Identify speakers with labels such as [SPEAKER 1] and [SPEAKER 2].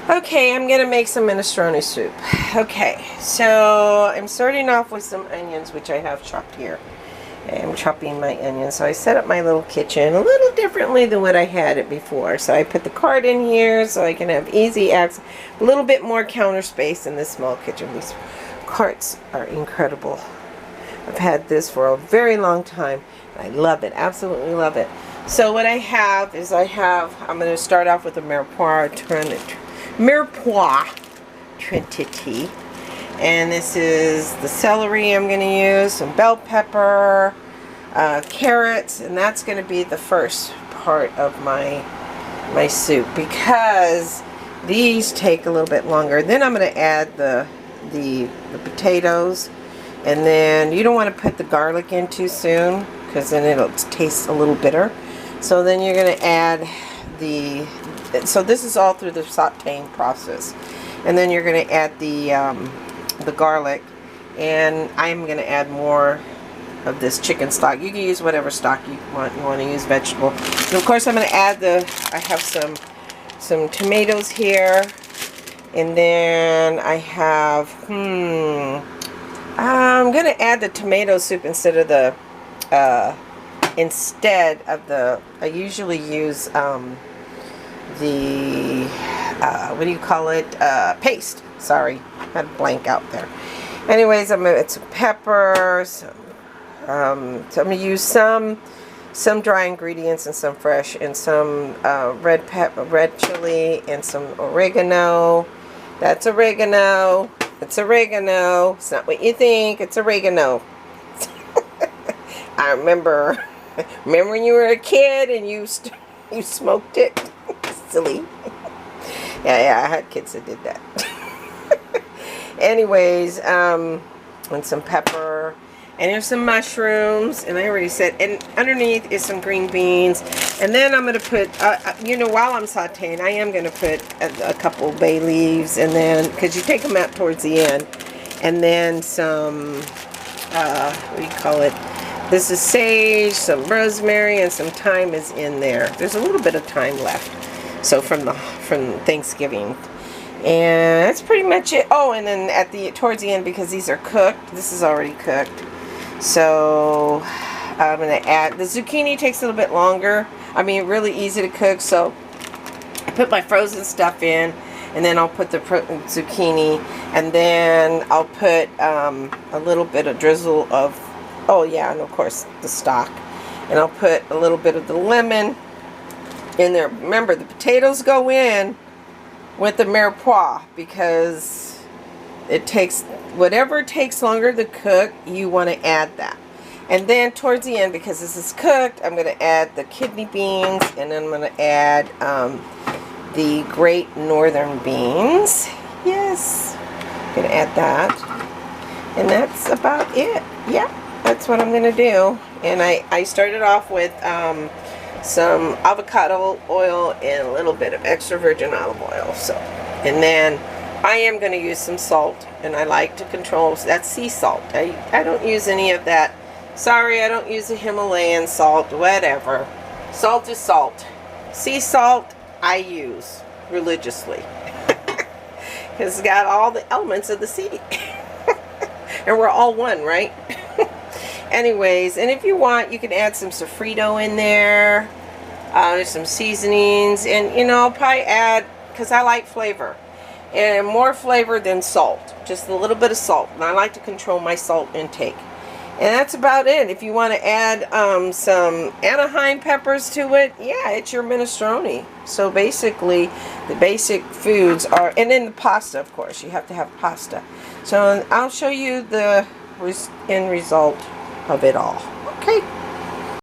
[SPEAKER 1] Okay, I'm going to make some minestrone soup. Okay, so I'm starting off with some onions, which I have chopped here. I'm chopping my onions. So I set up my little kitchen a little differently than what I had it before. So I put the cart in here so I can have easy access, a little bit more counter space in this small kitchen. These carts are incredible. I've had this for a very long time. I love it, absolutely love it. So what I have is I'm going to start off with a mirepoix Trinity, and this is the celery I'm going to use, some bell pepper, carrots, and that's going to be the first part of my soup because these take a little bit longer. Then I'm going to add the potatoes, and then you don't want to put the garlic in too soon because then it'll taste a little bitter. So then you're going to add so this is all through the sauteing process, and then you're going to add the garlic, and I'm going to add more of this chicken stock. You can use whatever stock you want. You want to use vegetable, and of course I'm going to add I have some tomatoes here, and then I have I'm going to add the tomato soup instead of the I usually use what do you call it? Paste. Sorry, had a blank out there. Anyways, I'm gonna add some pepper, so I'm gonna use some dry ingredients and some fresh, and some red chili, and some oregano. That's oregano. It's oregano. It's not what you think. It's oregano. I remember when you were a kid and you smoked it. Silly. Yeah, I had kids that did that. Anyways, and some pepper, and there's some mushrooms, and I already said, and underneath is some green beans, and then I'm going to put, while I'm sauteing, I am going to put a couple bay leaves, and then, because you take them out towards the end, and then some, what do you call it? This is sage, some rosemary, and some thyme is in there. There's a little bit of thyme left. So from Thanksgiving, and that's pretty much it. Oh, and then towards the end, because these are cooked, this is already cooked. So I'm gonna add the zucchini. Takes a little bit longer. I mean, really easy to cook. So I put my frozen stuff in, and then I'll put the zucchini, and then I'll put a little bit of drizzle of, oh yeah, and of course the stock, and I'll put a little bit of the lemon in there. Remember, the potatoes go in with the mirepoix because it takes, whatever takes longer to cook, you want to add that. And then towards the end, because this is cooked, I'm going to add the kidney beans, and then I'm going to add the Great Northern beans. Yes, I'm going to add that. And that's about it. Yeah, that's what I'm going to do. And I started off with some avocado oil and a little bit of extra virgin olive oil. So, and then I am going to use some salt, and I like to control, that's sea salt. I don't use any of that. Sorry, I don't use the Himalayan salt, whatever. Salt is salt. Sea salt I use religiously because it's got all the elements of the sea. And we're all one, right? Anyways, and if you want, you can add some sofrito in there. There's some seasonings, and I'll probably add, because I like flavor, and more flavor than salt, just a little bit of salt, and I like to control my salt intake. And that's about it. If you want to add some Anaheim peppers to it, yeah, it's your minestrone. So basically, the basic foods are, and then the pasta, of course, you have to have pasta. So I'll show you the end result of it all. Okay.